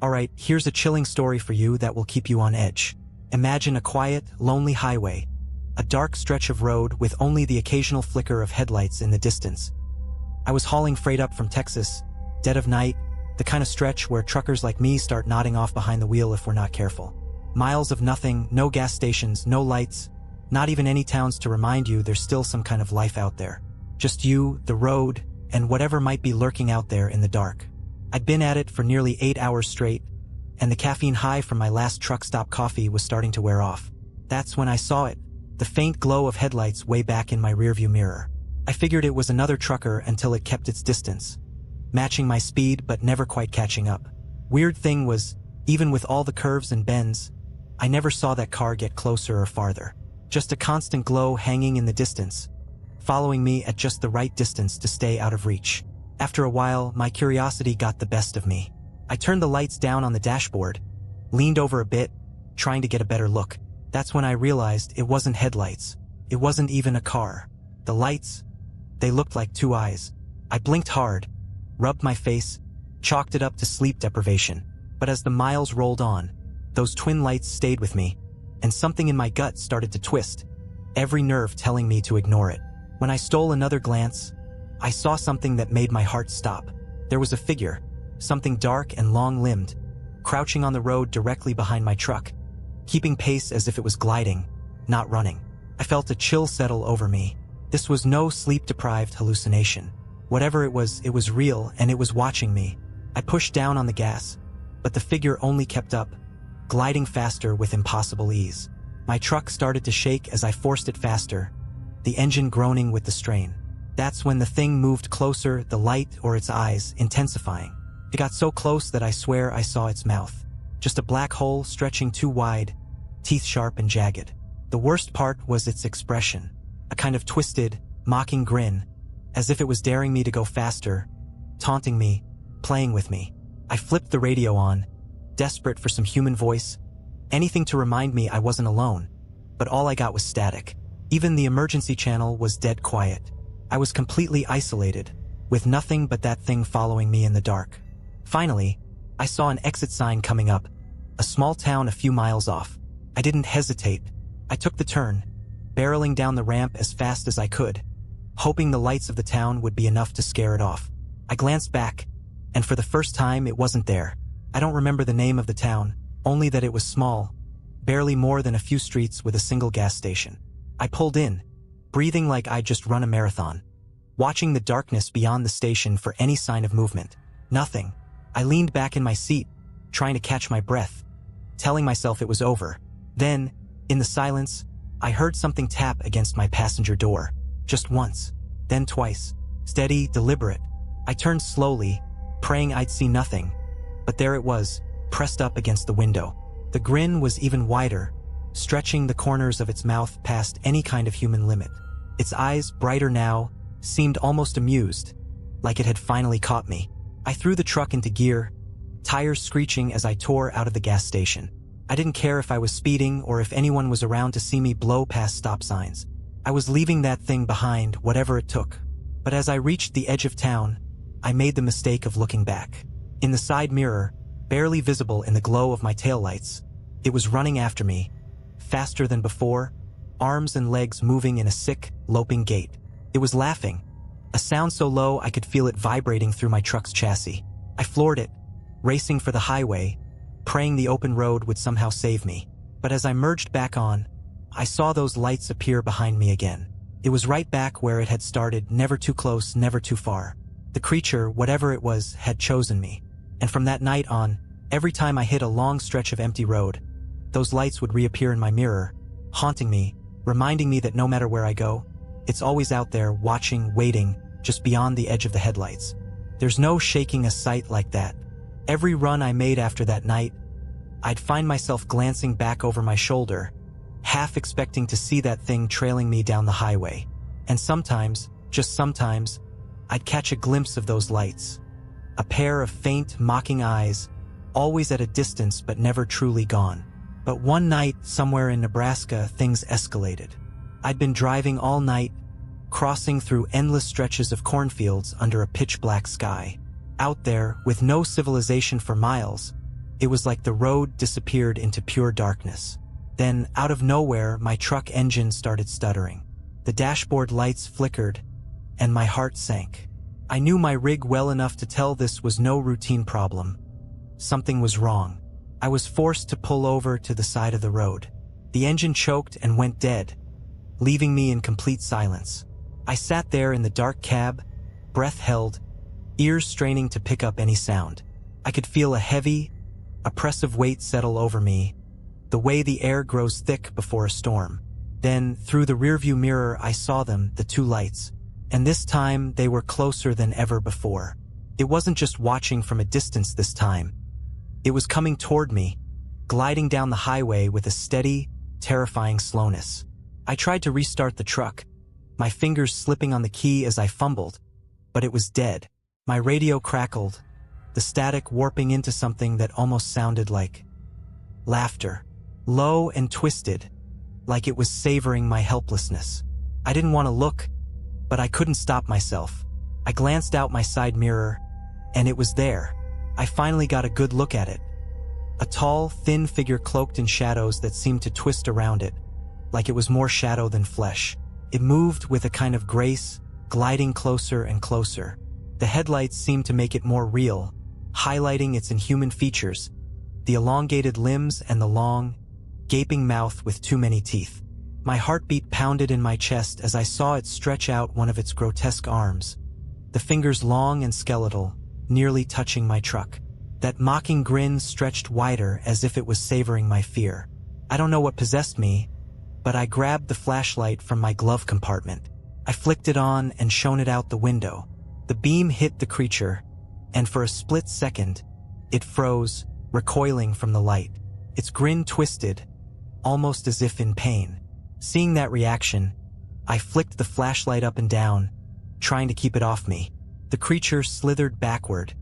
Alright, here's a chilling story for you that will keep you on edge. Imagine a quiet, lonely highway, a dark stretch of road with only the occasional flicker of headlights in the distance. I was hauling freight up from Texas, dead of night, the kind of stretch where truckers like me start nodding off behind the wheel if we're not careful. Miles of nothing, no gas stations, no lights, not even any towns to remind you there's still some kind of life out there. Just you, the road, and whatever might be lurking out there in the dark. I'd been at it for nearly 8 hours straight, and the caffeine high from my last truck stop coffee was starting to wear off. That's when I saw it, the faint glow of headlights way back in my rearview mirror. I figured it was another trucker until it kept its distance, matching my speed but never quite catching up. Weird thing was, even with all the curves and bends, I never saw that car get closer or farther. Just a constant glow hanging in the distance, following me at just the right distance to stay out of reach. After a while, my curiosity got the best of me. I turned the lights down on the dashboard, leaned over a bit, trying to get a better look. That's when I realized it wasn't headlights. It wasn't even a car. The lights, they looked like two eyes. I blinked hard, rubbed my face, chalked it up to sleep deprivation. But as the miles rolled on, those twin lights stayed with me, and something in my gut started to twist, every nerve telling me to ignore it. When I stole another glance, I saw something that made my heart stop. There was a figure, something dark and long-limbed, crouching on the road directly behind my truck, keeping pace as if it was gliding, not running. I felt a chill settle over me. This was no sleep-deprived hallucination. Whatever it was real, and it was watching me. I pushed down on the gas, but the figure only kept up, gliding faster with impossible ease. My truck started to shake as I forced it faster, the engine groaning with the strain. That's when the thing moved closer, the light or its eyes intensifying. It got so close that I swear I saw its mouth. Just a black hole stretching too wide, teeth sharp and jagged. The worst part was its expression, a kind of twisted, mocking grin, as if it was daring me to go faster, taunting me, playing with me. I flipped the radio on, desperate for some human voice, anything to remind me I wasn't alone, but all I got was static. Even the emergency channel was dead quiet. I was completely isolated, with nothing but that thing following me in the dark. Finally, I saw an exit sign coming up, a small town a few miles off. I didn't hesitate. I took the turn, barreling down the ramp as fast as I could, hoping the lights of the town would be enough to scare it off. I glanced back, and for the first time it wasn't there. I don't remember the name of the town, only that it was small, barely more than a few streets with a single gas station. I pulled in, breathing like I'd just run a marathon, watching the darkness beyond the station for any sign of movement. Nothing. I leaned back in my seat, trying to catch my breath, telling myself it was over. Then, in the silence, I heard something tap against my passenger door. Just once, then twice. Steady, deliberate. I turned slowly, praying I'd see nothing. But there it was, pressed up against the window. The grin was even wider, stretching the corners of its mouth past any kind of human limit. Its eyes, brighter now, seemed almost amused, like it had finally caught me. I threw the truck into gear, tires screeching as I tore out of the gas station. I didn't care if I was speeding or if anyone was around to see me blow past stop signs. I was leaving that thing behind, whatever it took. But as I reached the edge of town, I made the mistake of looking back. In the side mirror, barely visible in the glow of my taillights, it was running after me, faster than before, arms and legs moving in a sick, loping gait. It was laughing, a sound so low I could feel it vibrating through my truck's chassis. I floored it, racing for the highway, praying the open road would somehow save me. But as I merged back on, I saw those lights appear behind me again. It was right back where it had started, never too close, never too far. The creature, whatever it was, had chosen me. And from that night on, every time I hit a long stretch of empty road, those lights would reappear in my mirror, haunting me, reminding me that no matter where I go, it's always out there, watching, waiting, just beyond the edge of the headlights. There's no shaking a sight like that. Every run I made after that night, I'd find myself glancing back over my shoulder, half expecting to see that thing trailing me down the highway. And sometimes, just sometimes, I'd catch a glimpse of those lights. A pair of faint, mocking eyes, always at a distance but never truly gone. But one night, somewhere in Nebraska, things escalated. I'd been driving all night, crossing through endless stretches of cornfields under a pitch-black sky. Out there, with no civilization for miles, It was like the road disappeared into pure darkness. Then, out of nowhere, my truck engine started stuttering. The dashboard lights flickered, and my heart sank. I knew my rig well enough to tell this was no routine problem. Something was wrong. I was forced to pull over to the side of the road. The engine choked and went dead, leaving me in complete silence. I sat there in the dark cab, breath held, ears straining to pick up any sound. I could feel a heavy, oppressive weight settle over me, the way the air grows thick before a storm. Then, through the rearview mirror, I saw them, the two lights. And this time, they were closer than ever before. It wasn't just watching from a distance this time. It was coming toward me, gliding down the highway with a steady, terrifying slowness. I tried to restart the truck, my fingers slipping on the key as I fumbled, but it was dead. My radio crackled, the static warping into something that almost sounded like laughter, low and twisted, like it was savoring my helplessness. I didn't want to look, but I couldn't stop myself. I glanced out my side mirror, and it was there. I finally got a good look at it. A tall, thin figure cloaked in shadows that seemed to twist around it, like it was more shadow than flesh. It moved with a kind of grace, gliding closer and closer. The headlights seemed to make it more real, highlighting its inhuman features, the elongated limbs and the long, gaping mouth with too many teeth. My heartbeat pounded in my chest as I saw it stretch out one of its grotesque arms, the fingers long and skeletal, nearly touching my truck. That mocking grin stretched wider as if it was savoring my fear. I don't know what possessed me, but I grabbed the flashlight from my glove compartment. I flicked it on and shone it out the window. The beam hit the creature, and for a split second, it froze, recoiling from the light. Its grin twisted, almost as if in pain. Seeing that reaction, I flicked the flashlight up and down, trying to keep it off me. The creature slithered backward,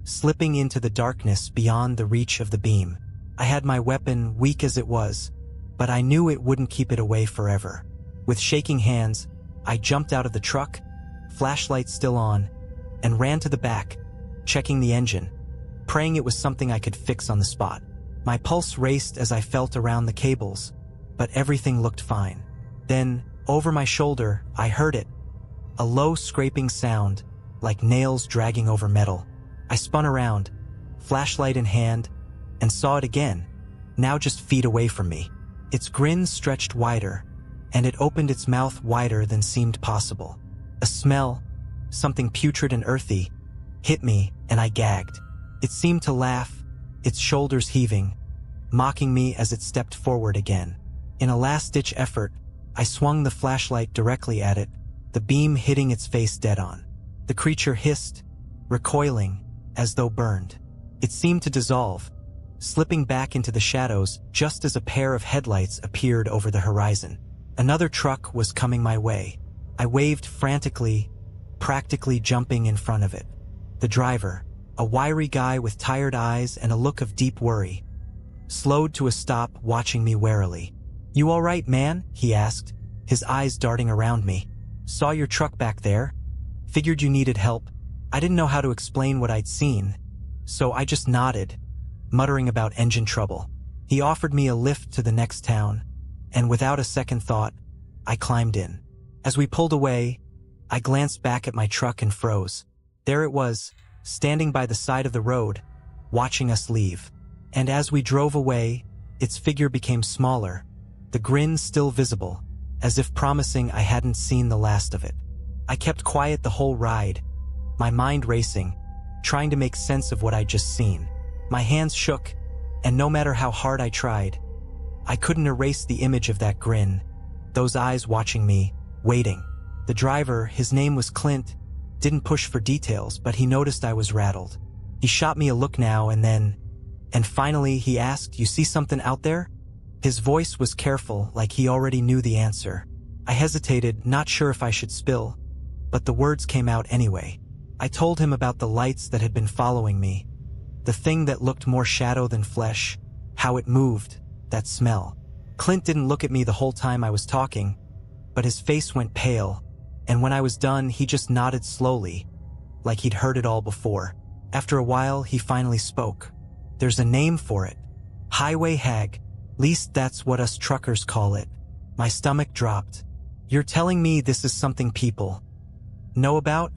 slipping into the darkness beyond the reach of the beam. I had my weapon, weak as it was, but I knew it wouldn't keep it away forever. With shaking hands, I jumped out of the truck, flashlight still on, and ran to the back, checking the engine, praying it was something I could fix on the spot. My pulse raced as I felt around the cables, but everything looked fine. Then, over my shoulder, I heard it, a low scraping sound, like nails dragging over metal. I spun around, flashlight in hand, and saw it again, now just feet away from me. Its grin stretched wider, and it opened its mouth wider than seemed possible. A smell, something putrid and earthy, hit me, and I gagged. It seemed to laugh, its shoulders heaving, mocking me as it stepped forward again. In a last-ditch effort, I swung the flashlight directly at it, the beam hitting its face dead on. The creature hissed, recoiling, as though burned. It seemed to dissolve, slipping back into the shadows just as a pair of headlights appeared over the horizon. Another truck was coming my way. I waved frantically, practically jumping in front of it. The driver, a wiry guy with tired eyes and a look of deep worry, slowed to a stop, watching me warily. "You all right, man?" he asked, his eyes darting around me. "Saw your truck back there. Figured you needed help." I didn't know how to explain what I'd seen, so I just nodded, muttering about engine trouble. He offered me a lift to the next town, and without a second thought, I climbed in. As we pulled away, I glanced back at my truck and froze. There it was, standing by the side of the road, watching us leave. And as we drove away, its figure became smaller, the grin still visible, as if promising I hadn't seen the last of it. I kept quiet the whole ride, my mind racing, trying to make sense of what I'd just seen. My hands shook, and no matter how hard I tried, I couldn't erase the image of that grin, those eyes watching me, waiting. The driver, his name was Clint, didn't push for details, but he noticed I was rattled. He shot me a look now and then, and finally he asked, "You see something out there?" His voice was careful, like he already knew the answer. I hesitated, not sure if I should spill, but the words came out anyway. I told him about the lights that had been following me, the thing that looked more shadow than flesh, how it moved, that smell. Clint didn't look at me the whole time I was talking, but his face went pale, and when I was done, he just nodded slowly, like he'd heard it all before. After a while, he finally spoke. There's a name for it. Highway hag. Least that's what us truckers call it. My stomach dropped. You're telling me this is something people know about?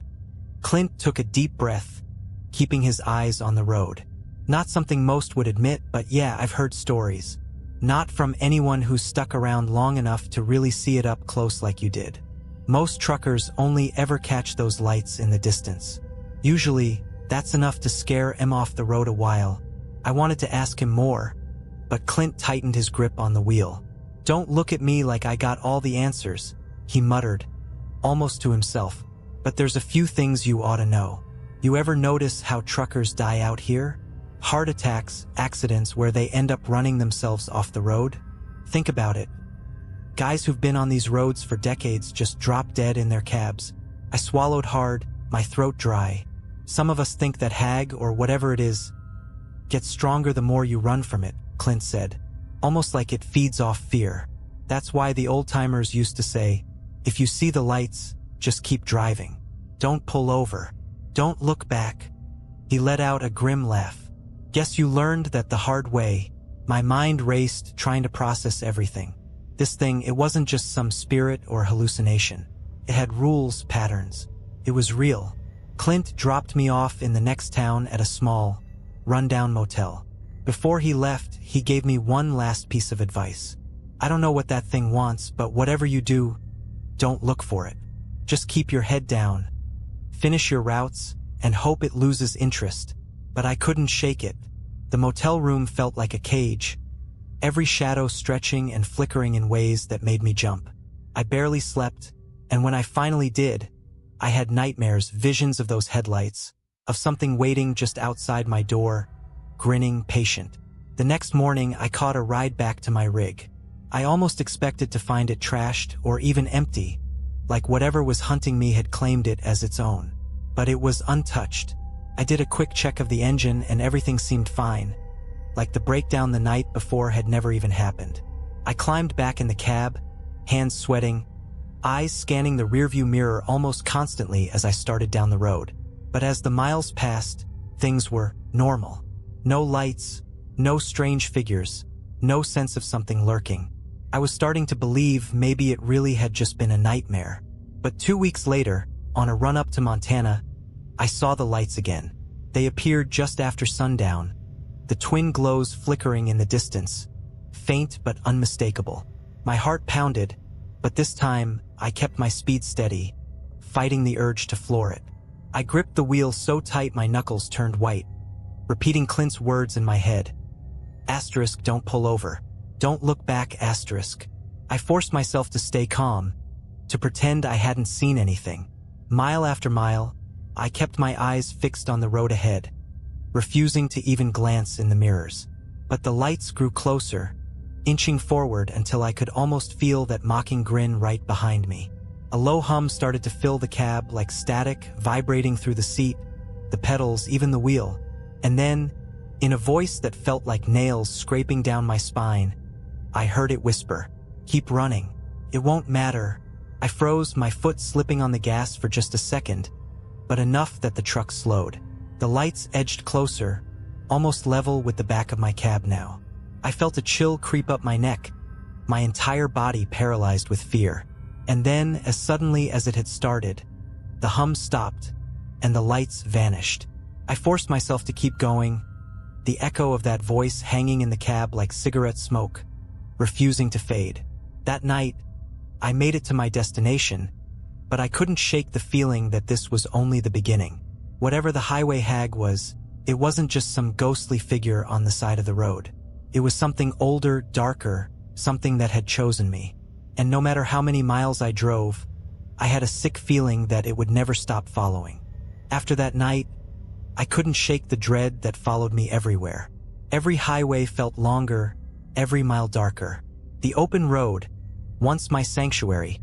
Clint took a deep breath, keeping his eyes on the road. Not something most would admit, but yeah, I've heard stories. Not from anyone who's stuck around long enough to really see it up close like you did. Most truckers only ever catch those lights in the distance. Usually, that's enough to scare him off the road a while. I wanted to ask him more, but Clint tightened his grip on the wheel. Don't look at me like I got all the answers, he muttered, almost to himself. But there's a few things you ought to know. You ever notice how truckers die out here? Heart attacks, accidents where they end up running themselves off the road? Think about it. Guys who've been on these roads for decades just drop dead in their cabs. I swallowed hard, my throat dry. Some of us think that hag, or whatever it is, gets stronger the more you run from it, Clint said, almost like it feeds off fear. That's why the old-timers used to say, if you see the lights, just keep driving. Don't pull over. Don't look back. He let out a grim laugh. Guess you learned that the hard way. My mind raced, trying to process everything. This thing, it wasn't just some spirit or hallucination. It had rules, patterns. It was real. Clint dropped me off in the next town at a small, rundown motel. Before he left, he gave me one last piece of advice. I don't know what that thing wants, but whatever you do, don't look for it. Just keep your head down, finish your routes, and hope it loses interest. But I couldn't shake it. The motel room felt like a cage, every shadow stretching and flickering in ways that made me jump. I barely slept, and when I finally did, I had nightmares, visions of those headlights, of something waiting just outside my door, grinning, patient. The next morning, I caught a ride back to my rig. I almost expected to find it trashed or even empty, like whatever was hunting me had claimed it as its own. But it was untouched. I did a quick check of the engine and everything seemed fine, like the breakdown the night before had never even happened. I climbed back in the cab, hands sweating, eyes scanning the rearview mirror almost constantly as I started down the road. But as the miles passed, things were normal. No lights, no strange figures, no sense of something lurking. I was starting to believe maybe it really had just been a nightmare. But 2 weeks later, on a run up to Montana, I saw the lights again. They appeared just after sundown, the twin glows flickering in the distance, faint but unmistakable. My heart pounded, but this time I kept my speed steady, fighting the urge to floor it. I gripped the wheel so tight my knuckles turned white, repeating Clint's words in my head. Asterisk, don't pull over. Don't look back, asterisk. I forced myself to stay calm, to pretend I hadn't seen anything. Mile after mile, I kept my eyes fixed on the road ahead, refusing to even glance in the mirrors. But the lights grew closer, inching forward until I could almost feel that mocking grin right behind me. A low hum started to fill the cab like static, vibrating through the seat, the pedals, even the wheel. And then, in a voice that felt like nails scraping down my spine, I heard it whisper, "Keep running. It won't matter." I froze, my foot slipping on the gas for just a second, but enough that the truck slowed. The lights edged closer, almost level with the back of my cab now. I felt a chill creep up my neck, my entire body paralyzed with fear. And then, as suddenly as it had started, the hum stopped, and the lights vanished. I forced myself to keep going, the echo of that voice hanging in the cab like cigarette smoke, refusing to fade. That night, I made it to my destination, but I couldn't shake the feeling that this was only the beginning. Whatever the highway hag was, it wasn't just some ghostly figure on the side of the road. It was something older, darker, something that had chosen me. And no matter how many miles I drove, I had a sick feeling that it would never stop following. After that night, I couldn't shake the dread that followed me everywhere. Every highway felt longer, every mile darker. The open road, once my sanctuary,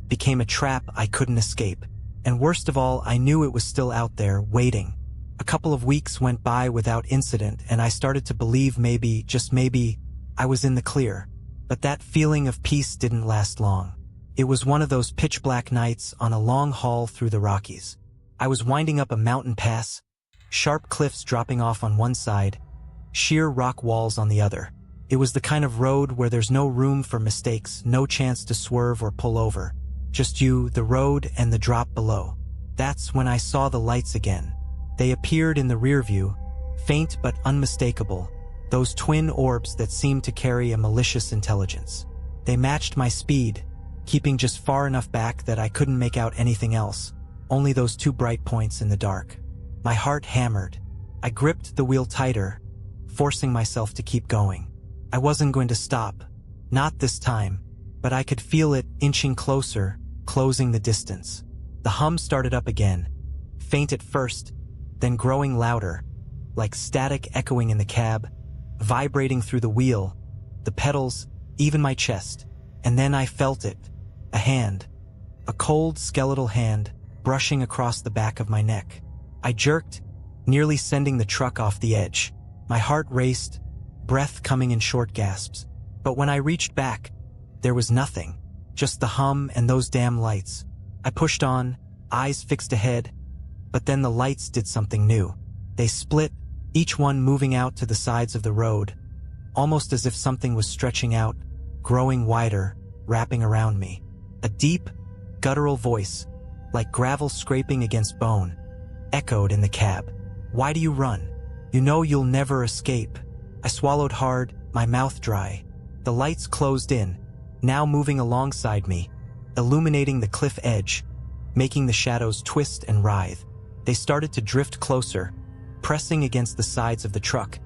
became a trap I couldn't escape. And worst of all, I knew it was still out there, waiting. A couple of weeks went by without incident, and I started to believe maybe, just maybe, I was in the clear. But that feeling of peace didn't last long. It was one of those pitch-black nights on a long haul through the Rockies. I was winding up a mountain pass, sharp cliffs dropping off on one side, sheer rock walls on the other. It was the kind of road where there's no room for mistakes, no chance to swerve or pull over. Just you, the road, and the drop below. That's when I saw the lights again. They appeared in the rear view, faint but unmistakable, those twin orbs that seemed to carry a malicious intelligence. They matched my speed, keeping just far enough back that I couldn't make out anything else, only those two bright points in the dark. My heart hammered. I gripped the wheel tighter, forcing myself to keep going. I wasn't going to stop, not this time, but I could feel it inching closer, closing the distance. The hum started up again, faint at first, then growing louder, like static echoing in the cab, vibrating through the wheel, the pedals, even my chest. And then I felt it, a hand, a cold skeletal hand, brushing across the back of my neck. I jerked, nearly sending the truck off the edge. My heart raced, breath coming in short gasps. But when I reached back, there was nothing, just the hum and those damn lights. I pushed on, eyes fixed ahead, but then the lights did something new. They split, each one moving out to the sides of the road, almost as if something was stretching out, growing wider, wrapping around me. A deep, guttural voice, like gravel scraping against bone, echoed in the cab. "Why do you run? You know you'll never escape." I swallowed hard, my mouth dry. The lights closed in, now moving alongside me, illuminating the cliff edge, making the shadows twist and writhe. They started to drift closer, pressing against the sides of the truck,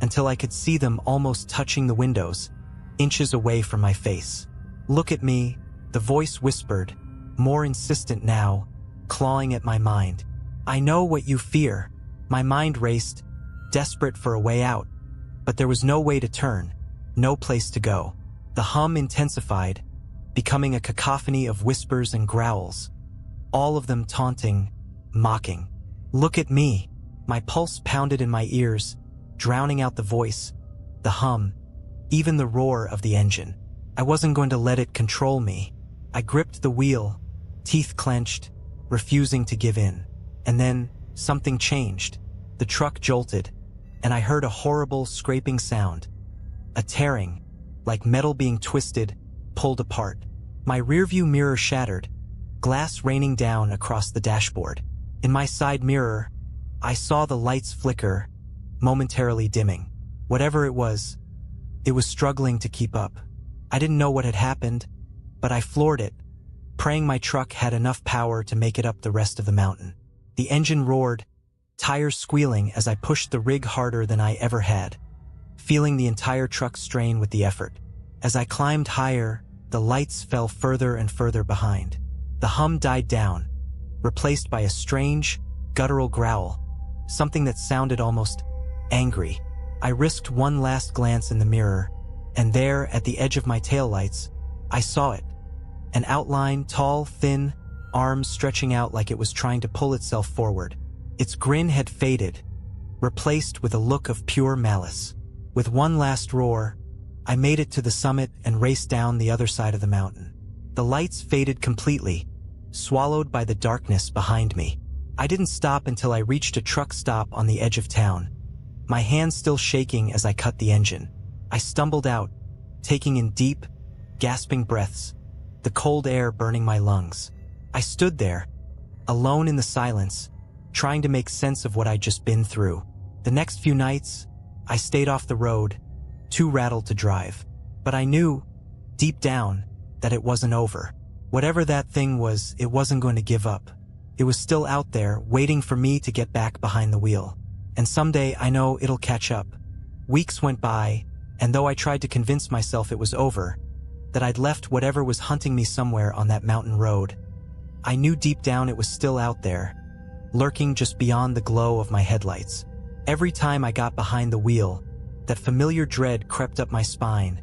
until I could see them almost touching the windows, inches away from my face. "Look at me," the voice whispered, more insistent now, clawing at my mind. "I know what you fear." My mind raced, desperate for a way out, but there was no way to turn, no place to go. The hum intensified, becoming a cacophony of whispers and growls, all of them taunting, mocking. "Look at me." My pulse pounded in my ears, drowning out the voice, the hum, even the roar of the engine. I wasn't going to let it control me. I gripped the wheel, teeth clenched, refusing to give in. And then something changed. The truck jolted, and I heard a horrible scraping sound, a tearing, like metal being twisted, pulled apart. My rearview mirror shattered, glass raining down across the dashboard. In my side mirror, I saw the lights flicker, momentarily dimming. Whatever it was struggling to keep up. I didn't know what had happened, but I floored it, praying my truck had enough power to make it up the rest of the mountain. The engine roared, tires squealing as I pushed the rig harder than I ever had, feeling the entire truck strain with the effort. As I climbed higher, the lights fell further and further behind. The hum died down, replaced by a strange, guttural growl, something that sounded almost angry. I risked one last glance in the mirror, and there, at the edge of my taillights, I saw it. An outline, tall, thin, arms stretching out like it was trying to pull itself forward. Its grin had faded, replaced with a look of pure malice. With one last roar, I made it to the summit and raced down the other side of the mountain. The lights faded completely, swallowed by the darkness behind me. I didn't stop until I reached a truck stop on the edge of town, my hands still shaking as I cut the engine. I stumbled out, taking in deep, gasping breaths, the cold air burning my lungs. I stood there, alone in the silence, trying to make sense of what I'd just been through. The next few nights, I stayed off the road, too rattled to drive. But I knew, deep down, that it wasn't over. Whatever that thing was, it wasn't going to give up. It was still out there, waiting for me to get back behind the wheel. And someday I know it'll catch up. Weeks went by, and though I tried to convince myself it was over, that I'd left whatever was hunting me somewhere on that mountain road, I knew deep down it was still out there, lurking just beyond the glow of my headlights. Every time I got behind the wheel, that familiar dread crept up my spine,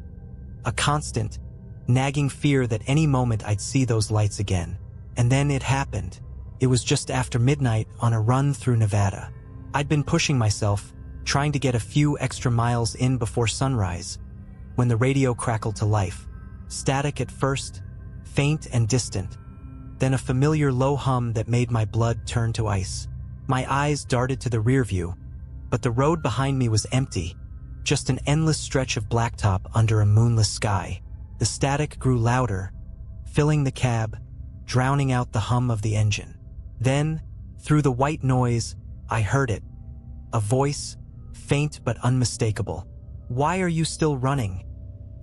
a constant, nagging fear that any moment I'd see those lights again. And then it happened. It was just after midnight on a run through Nevada. I'd been pushing myself, trying to get a few extra miles in before sunrise, when the radio crackled to life. Static at first, faint and distant, then a familiar low hum that made my blood turn to ice. My eyes darted to the rear view, but the road behind me was empty, just an endless stretch of blacktop under a moonless sky. The static grew louder, filling the cab, drowning out the hum of the engine. Then, through the white noise, I heard it. A voice, faint but unmistakable. "Why are you still running?"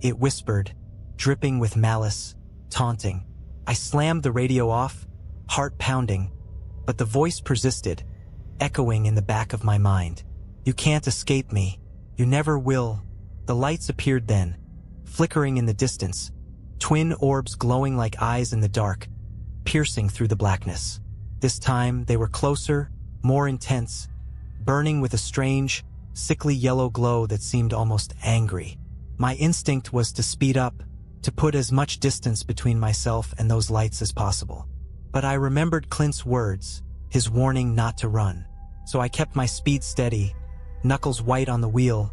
It whispered, dripping with malice, taunting. I slammed the radio off, heart pounding, but the voice persisted, echoing in the back of my mind. "You can't escape me. You never will." The lights appeared then, flickering in the distance, twin orbs glowing like eyes in the dark, piercing through the blackness. This time they were closer, more intense, burning with a strange, sickly yellow glow that seemed almost angry. My instinct was to speed up, to put as much distance between myself and those lights as possible. But I remembered Clint's words, his warning not to run. So I kept my speed steady, knuckles white on the wheel,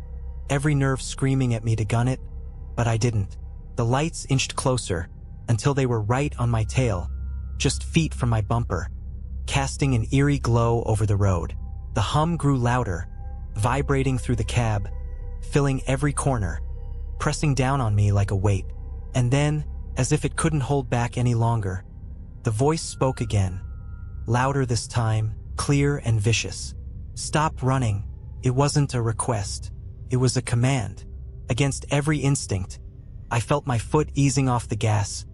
every nerve screaming at me to gun it, but I didn't. The lights inched closer, until they were right on my tail, just feet from my bumper, casting an eerie glow over the road. The hum grew louder, vibrating through the cab, filling every corner, pressing down on me like a weight. And then, as if it couldn't hold back any longer, the voice spoke again, louder this time, clear and vicious. "Stop running." It wasn't a request. It was a command. Against every instinct, I felt my foot easing off the gas,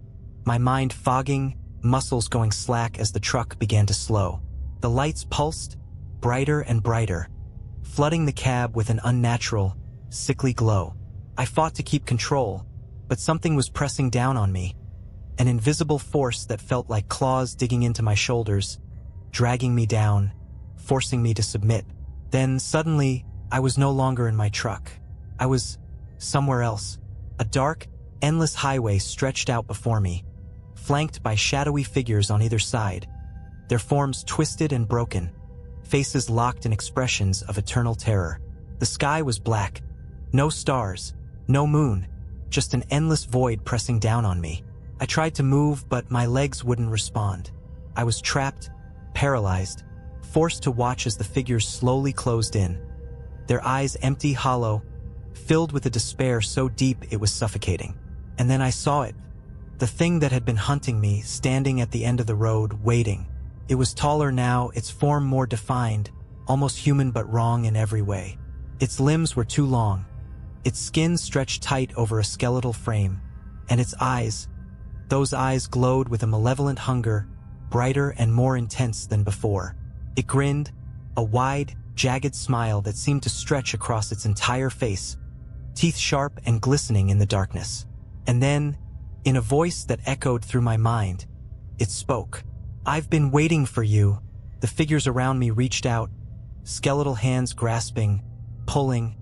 my mind fogging, muscles going slack as the truck began to slow. The lights pulsed, brighter and brighter, flooding the cab with an unnatural, sickly glow. I fought to keep control, but something was pressing down on me, an invisible force that felt like claws digging into my shoulders, dragging me down, forcing me to submit. Then, suddenly, I was no longer in my truck. I was somewhere else. A dark, endless highway stretched out before me, flanked by shadowy figures on either side, their forms twisted and broken, faces locked in expressions of eternal terror. The sky was black, no stars, no moon, just an endless void pressing down on me. I tried to move, but my legs wouldn't respond. I was trapped, paralyzed, forced to watch as the figures slowly closed in, their eyes empty, hollow, filled with a despair so deep it was suffocating. And then I saw it, the thing that had been hunting me, standing at the end of the road, waiting. It was taller now, its form more defined, almost human but wrong in every way. Its limbs were too long, its skin stretched tight over a skeletal frame, and its eyes, those eyes glowed with a malevolent hunger, brighter and more intense than before. It grinned, a wide, jagged smile that seemed to stretch across its entire face, teeth sharp and glistening in the darkness. And then, in a voice that echoed through my mind, it spoke. "I've been waiting for you." The figures around me reached out, skeletal hands grasping, pulling,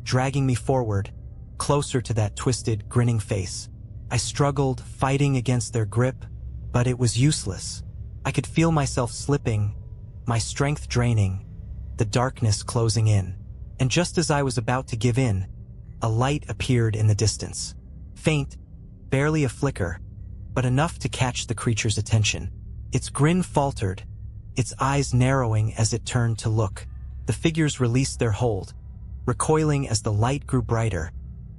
dragging me forward, closer to that twisted, grinning face. I struggled, fighting against their grip, but it was useless. I could feel myself slipping, my strength draining, the darkness closing in. And just as I was about to give in, a light appeared in the distance. Faint, barely a flicker, but enough to catch the creature's attention. Its grin faltered, its eyes narrowing as it turned to look. The figures released their hold, recoiling as the light grew brighter,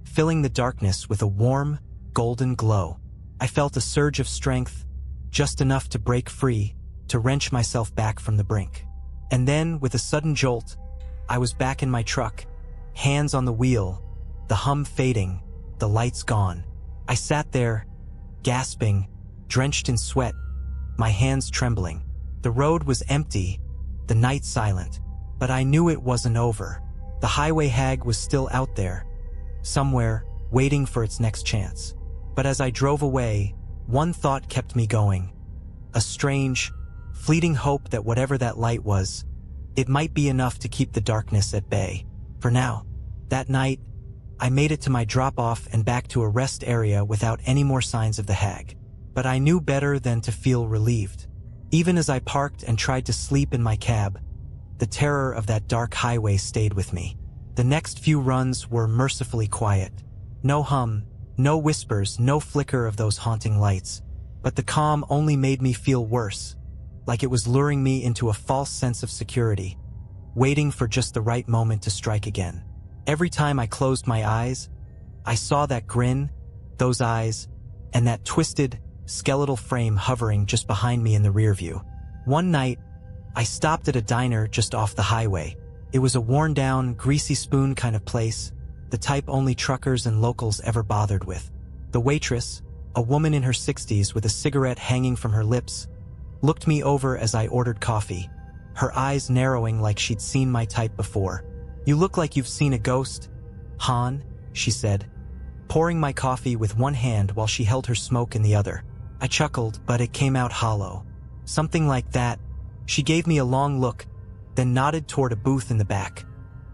filling the darkness with a warm, golden glow. I felt a surge of strength, just enough to break free, to wrench myself back from the brink. And then, with a sudden jolt, I was back in my truck, hands on the wheel, the hum fading, the lights gone. I sat there, gasping, drenched in sweat, my hands trembling. The road was empty, the night silent, but I knew it wasn't over. The highway hag was still out there, somewhere, waiting for its next chance. But as I drove away, one thought kept me going. A strange, fleeting hope that whatever that light was, it might be enough to keep the darkness at bay. For now. That night, I made it to my drop-off and back to a rest area without any more signs of the hag. But I knew better than to feel relieved. Even as I parked and tried to sleep in my cab, the terror of that dark highway stayed with me. The next few runs were mercifully quiet. No hum, no whispers, no flicker of those haunting lights. But the calm only made me feel worse, like it was luring me into a false sense of security, waiting for just the right moment to strike again. Every time I closed my eyes, I saw that grin, those eyes, and that twisted, skeletal frame hovering just behind me in the rear view. One night, I stopped at a diner just off the highway. It was a worn-down, greasy spoon kind of place, the type only truckers and locals ever bothered with. The waitress, a woman in her 60s with a cigarette hanging from her lips, looked me over as I ordered coffee, her eyes narrowing like she'd seen my type before. "You look like you've seen a ghost, Han," she said, pouring my coffee with one hand while she held her smoke in the other. I chuckled, but it came out hollow. "Something like that." She gave me a long look, then nodded toward a booth in the back,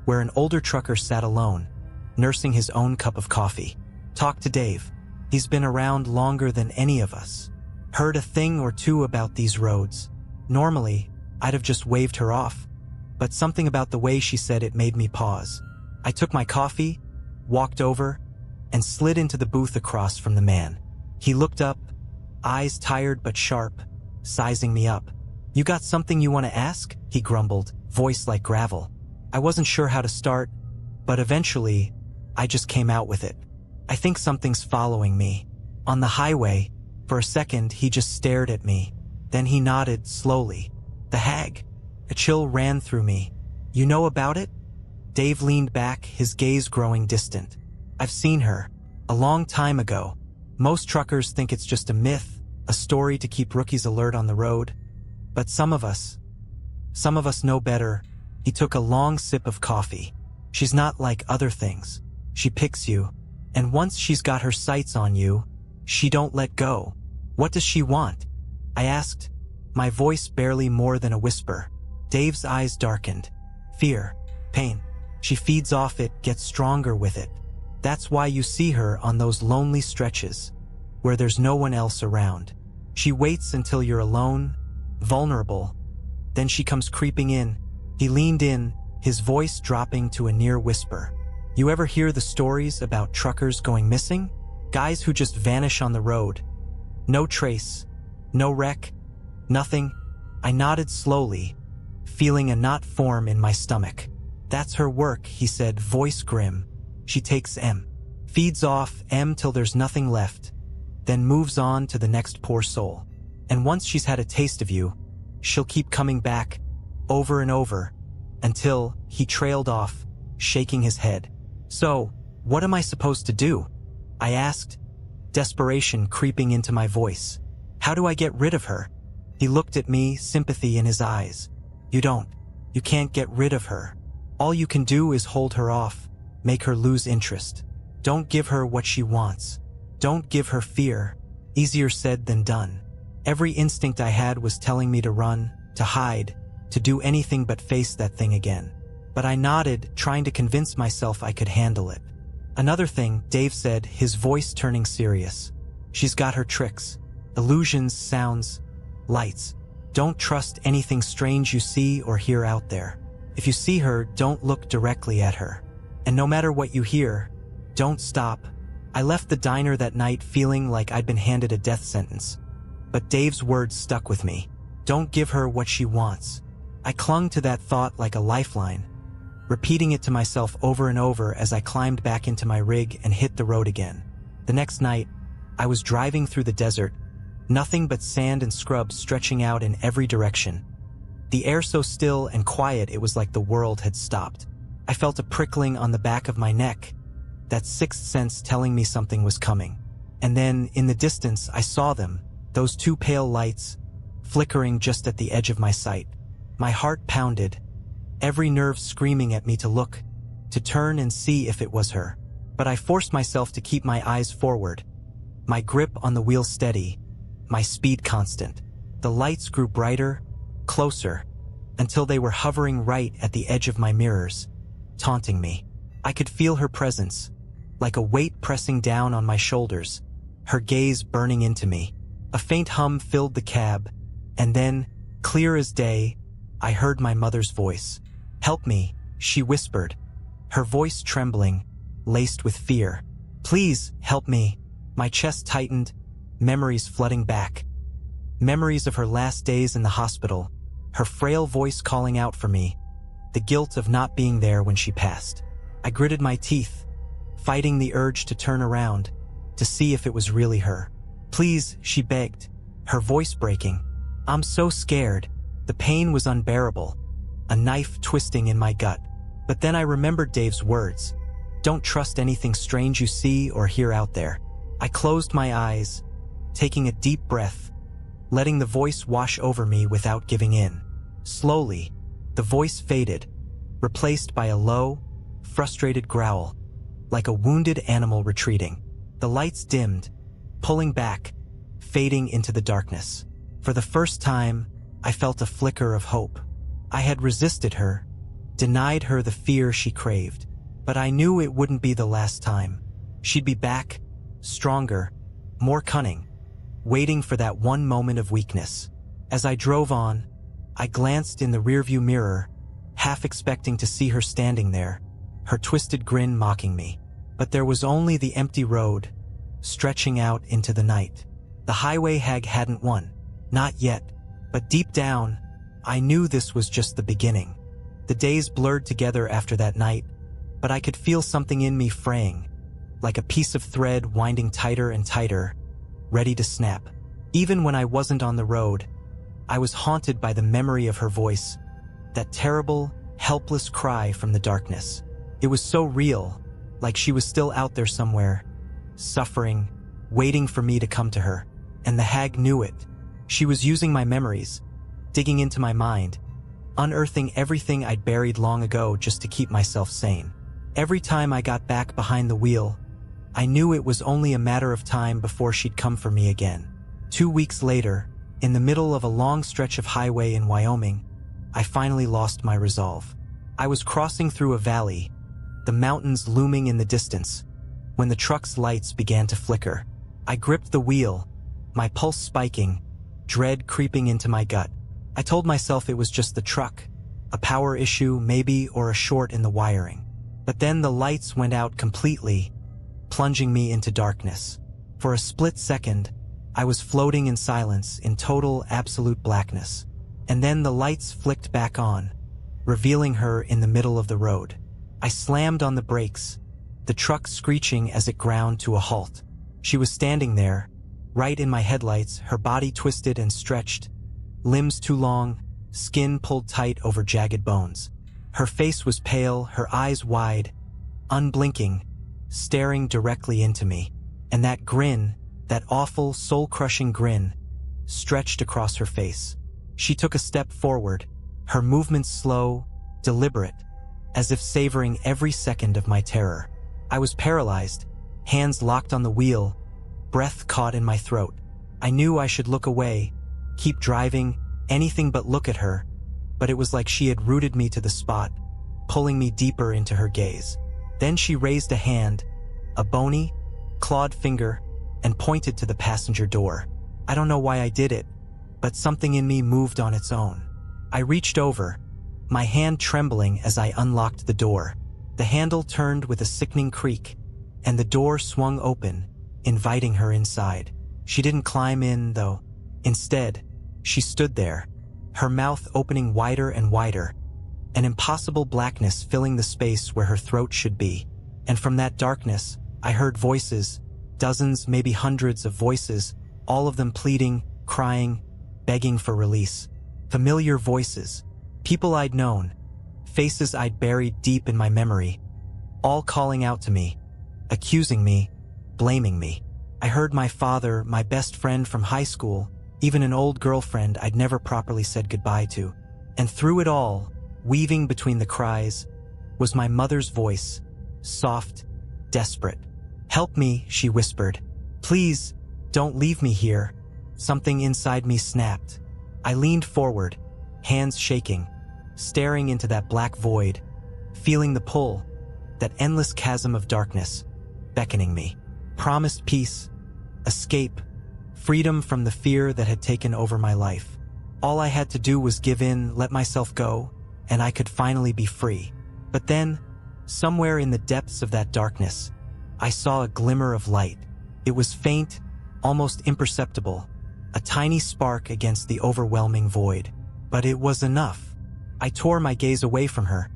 where an older trucker sat alone, nursing his own cup of coffee. "Talk to Dave. He's been around longer than any of us. Heard a thing or two about these roads." Normally, I'd have just waved her off, but something about the way she said it made me pause. I took my coffee, walked over, and slid into the booth across from the man. He looked up, eyes tired but sharp, sizing me up. "You got something you want to ask?" he grumbled, voice like gravel. I wasn't sure how to start, but eventually, I just came out with it. "I think something's following me." On the highway, for a second he just stared at me. Then he nodded slowly. "The hag." A chill ran through me. "You know about it?" Dave leaned back, his gaze growing distant. "I've seen her. A long time ago. Most truckers think it's just a myth, a story to keep rookies alert on the road. But some of us know better." He took a long sip of coffee. "She's not like other things. She picks you. And once she's got her sights on you, she don't let go." "What does she want?" I asked, my voice barely more than a whisper. Dave's eyes darkened. "Fear. Pain. She feeds off it, gets stronger with it. That's why you see her on those lonely stretches, where there's no one else around. She waits until you're alone, vulnerable. Then she comes creeping in." He leaned in, his voice dropping to a near whisper. "You ever hear the stories about truckers going missing? Guys who just vanish on the road. No trace, no wreck, nothing." I nodded slowly, feeling a knot form in my stomach. "That's her work," he said, voice grim. "She takes M. Feeds off M till there's nothing left, then moves on to the next poor soul. And once she's had a taste of you, she'll keep coming back, over and over, until..." He trailed off, shaking his head. "So, what am I supposed to do?" I asked, desperation creeping into my voice. "How do I get rid of her?" He looked at me, sympathy in his eyes. You can't get rid of her. All you can do is hold her off, make her lose interest. Don't give her what she wants. Don't give her fear." Easier said than done. Every instinct I had was telling me to run, to hide, to do anything but face that thing again. But I nodded, trying to convince myself I could handle it. "Another thing," Dave said, his voice turning serious. "She's got her tricks. Illusions, sounds, lights. Don't trust anything strange you see or hear out there. If you see her, don't look directly at her. And no matter what you hear, don't stop." I left the diner that night feeling like I'd been handed a death sentence. But Dave's words stuck with me. Don't give her what she wants. I clung to that thought like a lifeline, repeating it to myself over and over as I climbed back into my rig and hit the road again. The next night, I was driving through the desert, nothing but sand and scrub stretching out in every direction. The air so still and quiet it was like the world had stopped. I felt a prickling on the back of my neck, that sixth sense telling me something was coming. And then, in the distance, I saw them, those two pale lights, flickering just at the edge of my sight. My heart pounded, every nerve screaming at me to look, to turn and see if it was her. But I forced myself to keep my eyes forward, my grip on the wheel steady, my speed constant. The lights grew brighter, closer, until they were hovering right at the edge of my mirrors, taunting me. I could feel her presence, like a weight pressing down on my shoulders, her gaze burning into me. A faint hum filled the cab, and then, clear as day, I heard my mother's voice. "Help me," she whispered, her voice trembling, laced with fear. "Please, help me." My chest tightened, memories flooding back. Memories of her last days in the hospital, her frail voice calling out for me, the guilt of not being there when she passed. I gritted my teeth, fighting the urge to turn around, to see if it was really her. "Please," she begged, her voice breaking. "I'm so scared." The pain was unbearable, a knife twisting in my gut. But then I remembered Dave's words. "Don't trust anything strange you see or hear out there." I closed my eyes, taking a deep breath, letting the voice wash over me without giving in. Slowly, the voice faded, replaced by a low, frustrated growl, like a wounded animal retreating. The lights dimmed, pulling back, fading into the darkness. For the first time, I felt a flicker of hope. I had resisted her, denied her the fear she craved, but I knew it wouldn't be the last time. She'd be back, stronger, more cunning, waiting for that one moment of weakness. As I drove on, I glanced in the rearview mirror, half expecting to see her standing there, her twisted grin mocking me. But there was only the empty road, stretching out into the night. The highway hag hadn't won. Not yet. But deep down, I knew this was just the beginning. The days blurred together after that night, but I could feel something in me fraying, like a piece of thread winding tighter and tighter, ready to snap. Even when I wasn't on the road, I was haunted by the memory of her voice, that terrible, helpless cry from the darkness. It was so real, like she was still out there somewhere, suffering, waiting for me to come to her. And the hag knew it. She was using my memories, digging into my mind, unearthing everything I'd buried long ago just to keep myself sane. Every time I got back behind the wheel, I knew it was only a matter of time before she'd come for me again. 2 weeks later, in the middle of a long stretch of highway in Wyoming, I finally lost my resolve. I was crossing through a valley, the mountains looming in the distance, when the truck's lights began to flicker. I gripped the wheel, my pulse spiking, dread creeping into my gut. I told myself it was just the truck, a power issue maybe, or a short in the wiring. But then the lights went out completely, plunging me into darkness. For a split second, I was floating in silence, in total, absolute blackness. And then the lights flicked back on, revealing her in the middle of the road. I slammed on the brakes, the truck screeching as it ground to a halt. She was standing there, right in my headlights, her body twisted and stretched, limbs too long, skin pulled tight over jagged bones. Her face was pale, her eyes wide, unblinking, staring directly into me. And that grin, that awful, soul-crushing grin, stretched across her face. She took a step forward, her movements slow, deliberate, as if savoring every second of my terror. I was paralyzed, hands locked on the wheel, breath caught in my throat. I knew I should look away, keep driving, anything but look at her, but it was like she had rooted me to the spot, pulling me deeper into her gaze. Then she raised a hand, a bony, clawed finger, and pointed to the passenger door. I don't know why I did it, but something in me moved on its own. I reached over, my hand trembling as I unlocked the door. The handle turned with a sickening creak, and the door swung open, inviting her inside. She didn't climb in, though. Instead, she stood there, her mouth opening wider and wider, an impossible blackness filling the space where her throat should be. And from that darkness, I heard voices, dozens, maybe hundreds of voices, all of them pleading, crying, begging for release. Familiar voices, people I'd known, faces I'd buried deep in my memory, all calling out to me, accusing me, blaming me. I heard my father, my best friend from high school, even an old girlfriend I'd never properly said goodbye to. And through it all, weaving between the cries, was my mother's voice, soft, desperate. "Help me," she whispered. "Please, don't leave me here." Something inside me snapped. I leaned forward, hands shaking, staring into that black void, feeling the pull, that endless chasm of darkness, beckoning me. Promised peace, escape, freedom from the fear that had taken over my life. All I had to do was give in, let myself go, and I could finally be free. But then, somewhere in the depths of that darkness, I saw a glimmer of light. It was faint, almost imperceptible, a tiny spark against the overwhelming void. But it was enough. I tore my gaze away from her,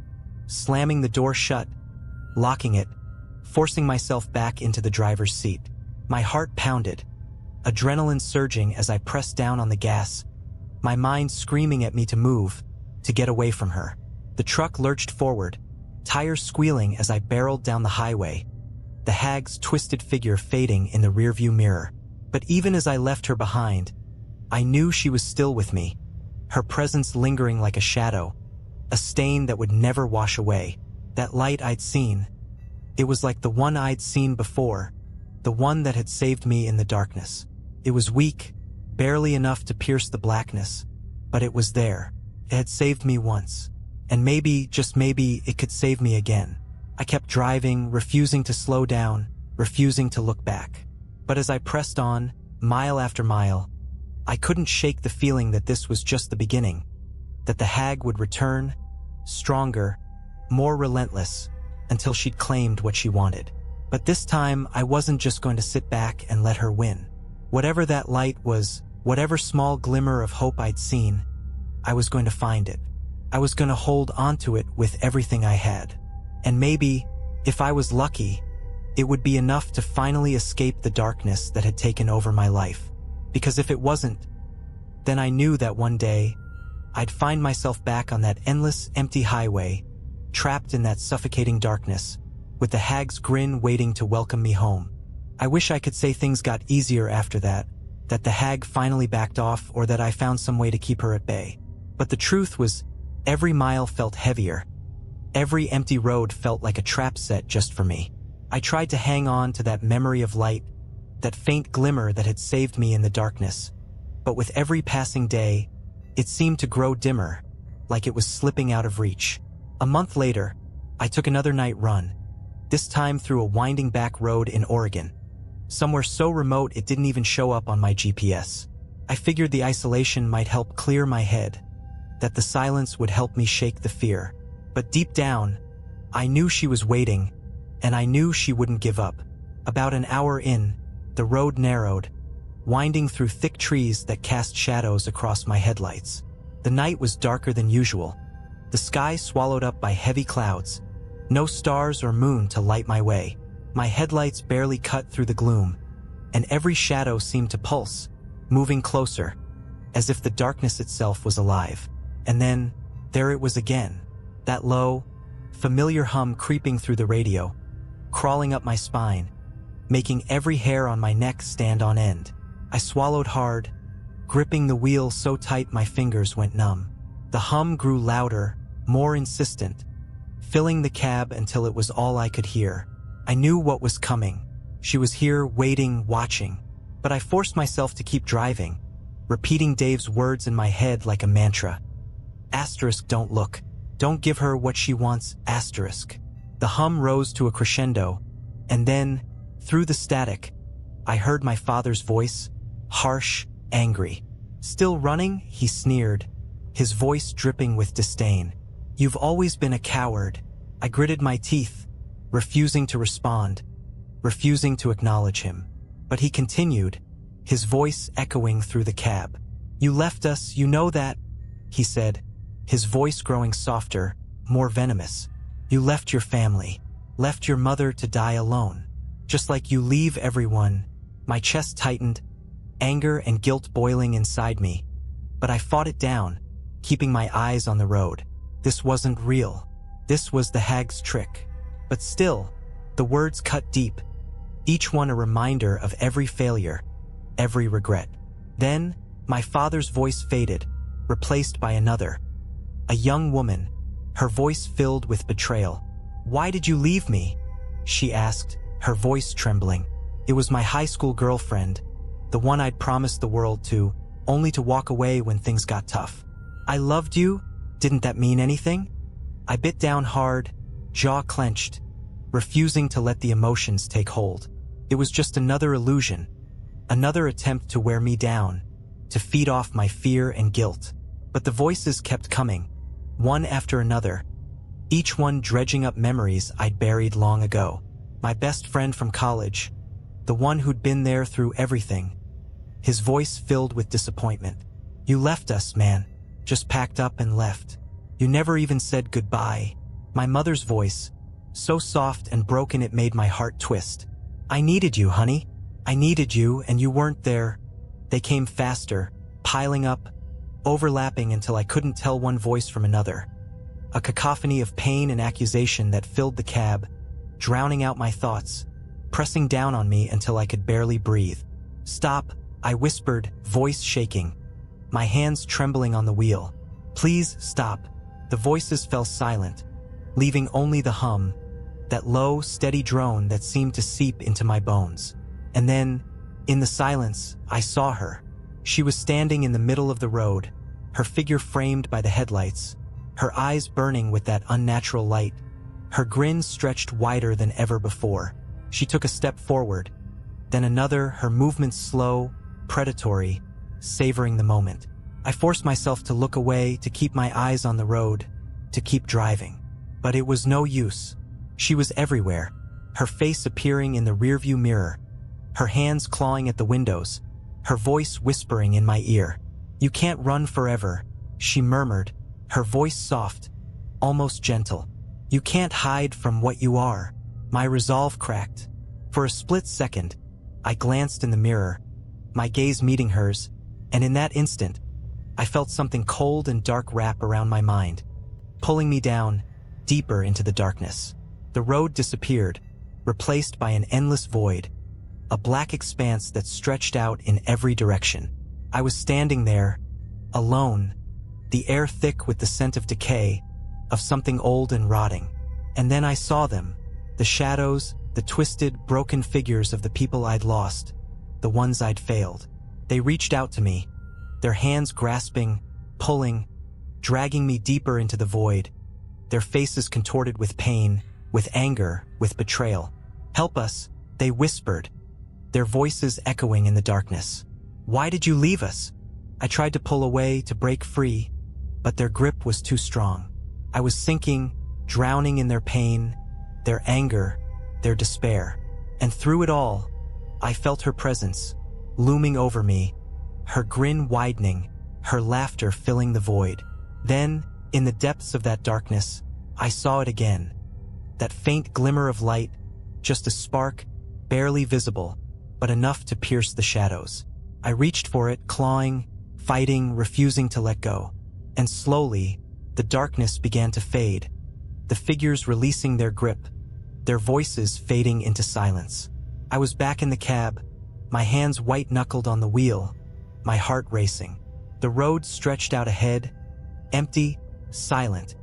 slamming the door shut, locking it, forcing myself back into the driver's seat. My heart pounded, adrenaline surging as I pressed down on the gas, my mind screaming at me to move, to get away from her. The truck lurched forward, tires squealing as I barreled down the highway, the hag's twisted figure fading in the rearview mirror. But even as I left her behind, I knew she was still with me, her presence lingering like a shadow, a stain that would never wash away. That light I'd seen, it was like the one I'd seen before, the one that had saved me in the darkness. It was weak, barely enough to pierce the blackness, but it was there. It had saved me once, and maybe, just maybe, it could save me again. I kept driving, refusing to slow down, refusing to look back. But as I pressed on, mile after mile, I couldn't shake the feeling that this was just the beginning, that the hag would return, stronger, more relentless, until she'd claimed what she wanted. But this time, I wasn't just going to sit back and let her win. Whatever that light was, whatever small glimmer of hope I'd seen, I was going to find it. I was going to hold onto it with everything I had. And maybe, if I was lucky, it would be enough to finally escape the darkness that had taken over my life. Because if it wasn't, then I knew that one day, I'd find myself back on that endless, empty highway, trapped in that suffocating darkness, with the hag's grin waiting to welcome me home. I wish I could say things got easier after that the hag finally backed off, or that I found some way to keep her at bay. But the truth was, every mile felt heavier. Every empty road felt like a trap set just for me. I tried to hang on to that memory of light, that faint glimmer that had saved me in the darkness. But with every passing day, it seemed to grow dimmer, like it was slipping out of reach. A month later, I took another night run, this time through a winding back road in Oregon, somewhere so remote it didn't even show up on my GPS. I figured the isolation might help clear my head, that the silence would help me shake the fear. But deep down, I knew she was waiting, and I knew she wouldn't give up. About an hour in, the road narrowed, winding through thick trees that cast shadows across my headlights. The night was darker than usual, the sky swallowed up by heavy clouds, no stars or moon to light my way. My headlights barely cut through the gloom, and every shadow seemed to pulse, moving closer, as if the darkness itself was alive. And then, there it was again, that low, familiar hum creeping through the radio, crawling up my spine, making every hair on my neck stand on end. I swallowed hard, gripping the wheel so tight my fingers went numb. The hum grew louder, more insistent, filling the cab until it was all I could hear. I knew what was coming. She was here, waiting, watching. But I forced myself to keep driving, repeating Dave's words in my head like a mantra. Asterisk, don't look. Don't give her what she wants, asterisk. The hum rose to a crescendo, and then, through the static, I heard my father's voice, harsh, angry. Still running? He sneered, his voice dripping with disdain. You've always been a coward. I gritted my teeth, refusing to respond, refusing to acknowledge him. But he continued, his voice echoing through the cab. You left us, you know that, he said, his voice growing softer, more venomous. You left your family, left your mother to die alone. Just like you leave everyone. My chest tightened, anger and guilt boiling inside me. But I fought it down, keeping my eyes on the road. This wasn't real. This was the hag's trick. But still, the words cut deep, each one a reminder of every failure, every regret. Then, my father's voice faded, replaced by another. A young woman, her voice filled with betrayal. Why did you leave me? She asked, her voice trembling. It was my high school girlfriend, the one I'd promised the world to, only to walk away when things got tough. I loved you? Didn't that mean anything? I bit down hard, jaw clenched, refusing to let the emotions take hold. It was just another illusion, another attempt to wear me down, to feed off my fear and guilt. But the voices kept coming, one after another, each one dredging up memories I'd buried long ago. My best friend from college, the one who'd been there through everything, his voice filled with disappointment. You left us, man, just packed up and left. You never even said goodbye. My mother's voice, so soft and broken it made my heart twist. I needed you, honey. I needed you, and you weren't there. They came faster, piling up, overlapping until I couldn't tell one voice from another. A cacophony of pain and accusation that filled the cab, drowning out my thoughts, pressing down on me until I could barely breathe. "Stop," I whispered, voice shaking, my hands trembling on the wheel. "Please stop." The voices fell silent, leaving only the hum, that low, steady drone that seemed to seep into my bones. And then, in the silence, I saw her. She was standing in the middle of the road, her figure framed by the headlights, her eyes burning with that unnatural light. Her grin stretched wider than ever before. She took a step forward, then another, her movements slow, predatory, savoring the moment. I forced myself to look away, to keep my eyes on the road, to keep driving. But it was no use. She was everywhere, her face appearing in the rearview mirror, her hands clawing at the windows, her voice whispering in my ear. "You can't run forever," she murmured, her voice soft, almost gentle. "You can't hide from what you are." My resolve cracked. For a split second, I glanced in the mirror, my gaze meeting hers, and in that instant, I felt something cold and dark wrap around my mind, pulling me down, deeper into the darkness. The road disappeared, replaced by an endless void, a black expanse that stretched out in every direction. I was standing there, alone, the air thick with the scent of decay, of something old and rotting. And then I saw them, the shadows, the twisted, broken figures of the people I'd lost, the ones I'd failed. They reached out to me, their hands grasping, pulling, dragging me deeper into the void, their faces contorted with pain, with anger, with betrayal. "Help us," they whispered, their voices echoing in the darkness. "Why did you leave us?" I tried to pull away, to break free, but their grip was too strong. I was sinking, drowning in their pain, their anger, their despair. And through it all, I felt her presence, looming over me, her grin widening, her laughter filling the void. Then, in the depths of that darkness, I saw it again. That faint glimmer of light, just a spark, barely visible, but enough to pierce the shadows. I reached for it, clawing, fighting, refusing to let go. And slowly, the darkness began to fade, the figures releasing their grip, their voices fading into silence. I was back in the cab, my hands white-knuckled on the wheel, my heart racing. The road stretched out ahead, empty, silent,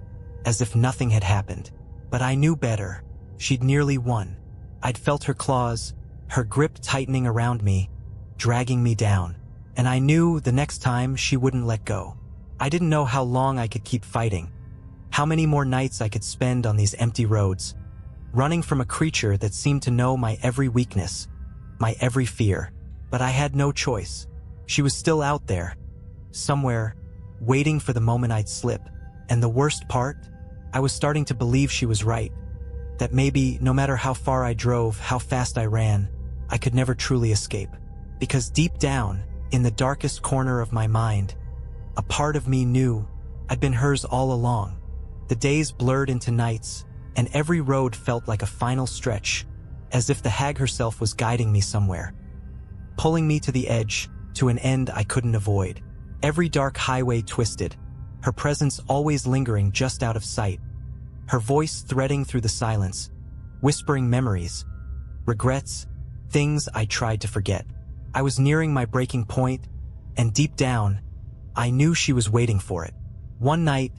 as if nothing had happened. But I knew better. She'd nearly won. I'd felt her claws, her grip tightening around me, dragging me down. And I knew the next time she wouldn't let go. I didn't know how long I could keep fighting, how many more nights I could spend on these empty roads, running from a creature that seemed to know my every weakness, my every fear. But I had no choice. She was still out there, somewhere, waiting for the moment I'd slip. And the worst part? I was starting to believe she was right, that maybe no matter how far I drove, how fast I ran, I could never truly escape. Because deep down, in the darkest corner of my mind, a part of me knew I'd been hers all along. The days blurred into nights, and every road felt like a final stretch, as if the hag herself was guiding me somewhere, pulling me to the edge, to an end I couldn't avoid. Every dark highway twisted, her presence always lingering just out of sight, her voice threading through the silence, whispering memories, regrets, things I tried to forget. I was nearing my breaking point, and deep down, I knew she was waiting for it. One night,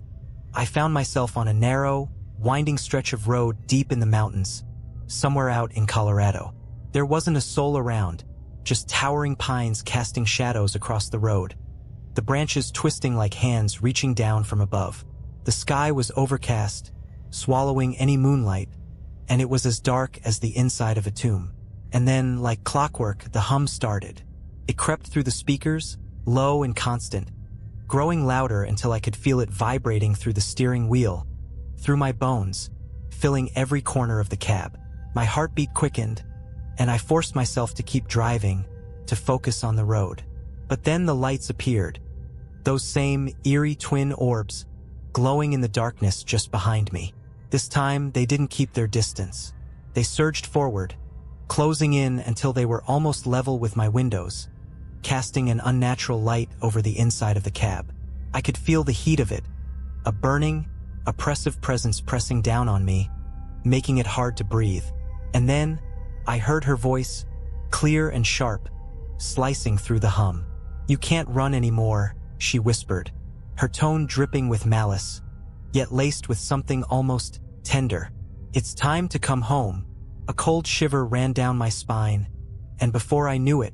I found myself on a narrow, winding stretch of road deep in the mountains, somewhere out in Colorado. There wasn't a soul around, just towering pines casting shadows across the road, the branches twisting like hands reaching down from above. The sky was overcast, swallowing any moonlight, and it was as dark as the inside of a tomb. And then, like clockwork, the hum started. It crept through the speakers, low and constant, growing louder until I could feel it vibrating through the steering wheel, through my bones, filling every corner of the cab. My heartbeat quickened, and I forced myself to keep driving, to focus on the road. But then the lights appeared, those same eerie twin orbs, glowing in the darkness just behind me. This time, they didn't keep their distance. They surged forward, closing in until they were almost level with my windows, casting an unnatural light over the inside of the cab. I could feel the heat of it, a burning, oppressive presence pressing down on me, making it hard to breathe. And then, I heard her voice, clear and sharp, slicing through the hum. "You can't run anymore," she whispered, her tone dripping with malice, yet laced with something almost tender. "It's time to come home." A cold shiver ran down my spine, and before I knew it,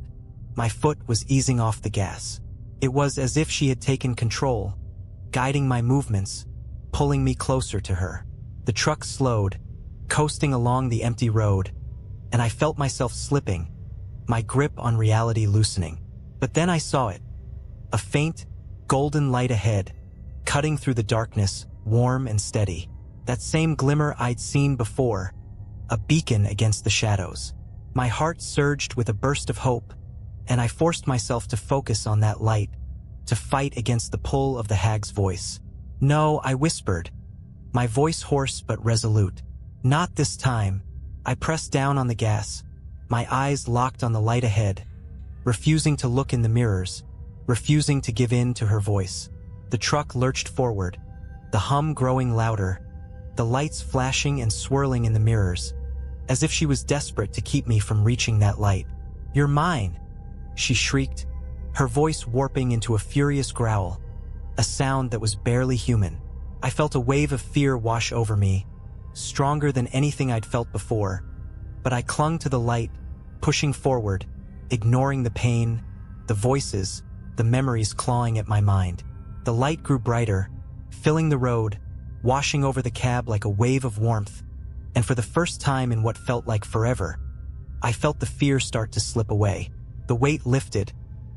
my foot was easing off the gas. It was as if she had taken control, guiding my movements, pulling me closer to her. The truck slowed, coasting along the empty road, and I felt myself slipping, my grip on reality loosening. But then I saw it. A faint, golden light ahead, cutting through the darkness, warm and steady. That same glimmer I'd seen before, a beacon against the shadows. My heart surged with a burst of hope, and I forced myself to focus on that light, to fight against the pull of the hag's voice. "No," I whispered, my voice hoarse but resolute. "Not this time." I pressed down on the gas, my eyes locked on the light ahead, refusing to look in the mirrors, refusing to give in to her voice. The truck lurched forward, the hum growing louder, the lights flashing and swirling in the mirrors, as if she was desperate to keep me from reaching that light. "You're mine," she shrieked, her voice warping into a furious growl, a sound that was barely human. I felt a wave of fear wash over me, stronger than anything I'd felt before, but I clung to the light, pushing forward, ignoring the pain, the voices, the memories clawing at my mind. The light grew brighter, filling the road, washing over the cab like a wave of warmth, and for the first time in what felt like forever, I felt the fear start to slip away. The weight lifted,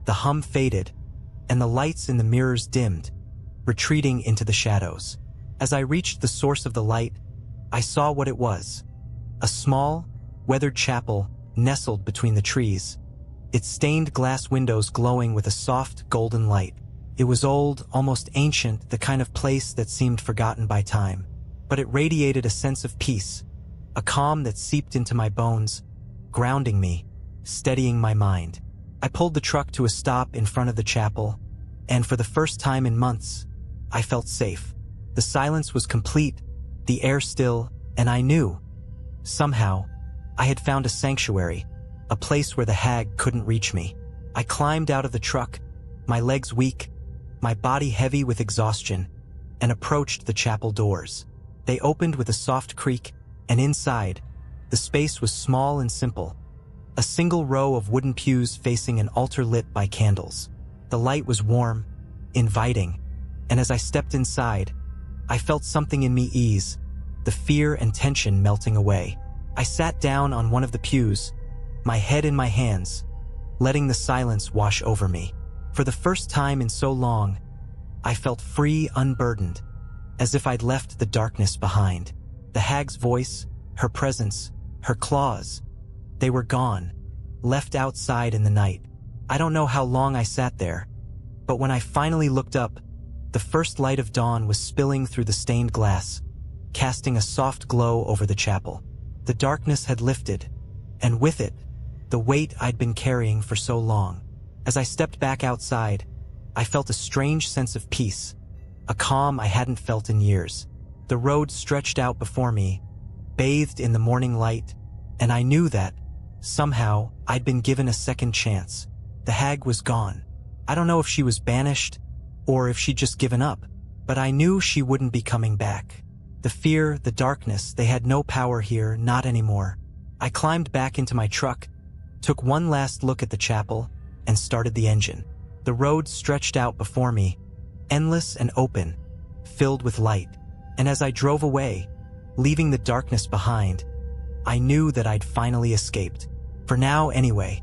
the hum faded, and the lights in the mirrors dimmed, retreating into the shadows. As I reached the source of the light, I saw what it was. A small, weathered chapel nestled between the trees, its stained glass windows glowing with a soft, golden light. It was old, almost ancient, the kind of place that seemed forgotten by time, but it radiated a sense of peace, a calm that seeped into my bones, grounding me, steadying my mind. I pulled the truck to a stop in front of the chapel, and for the first time in months, I felt safe. The silence was complete, the air still, and I knew, somehow, I had found a sanctuary, a place where the hag couldn't reach me. I climbed out of the truck, my legs weak, my body heavy with exhaustion, and approached the chapel doors. They opened with a soft creak, and inside, the space was small and simple. A single row of wooden pews facing an altar lit by candles. The light was warm, inviting, and as I stepped inside, I felt something in me ease, the fear and tension melting away. I sat down on one of the pews, my head in my hands, letting the silence wash over me. For the first time in so long, I felt free, unburdened, as if I'd left the darkness behind. The hag's voice, her presence, her claws, they were gone, left outside in the night. I don't know how long I sat there, but when I finally looked up, the first light of dawn was spilling through the stained glass, casting a soft glow over the chapel. The darkness had lifted, and with it, the weight I'd been carrying for so long. As I stepped back outside, I felt a strange sense of peace, a calm I hadn't felt in years. The road stretched out before me, bathed in the morning light, and I knew that, somehow, I'd been given a second chance. The hag was gone. I don't know if she was banished, or if she'd just given up, but I knew she wouldn't be coming back. The fear, the darkness, they had no power here, not anymore. I climbed back into my truck, took one last look at the chapel, and started the engine. The road stretched out before me, endless and open, filled with light. And as I drove away, leaving the darkness behind, I knew that I'd finally escaped. For now, anyway.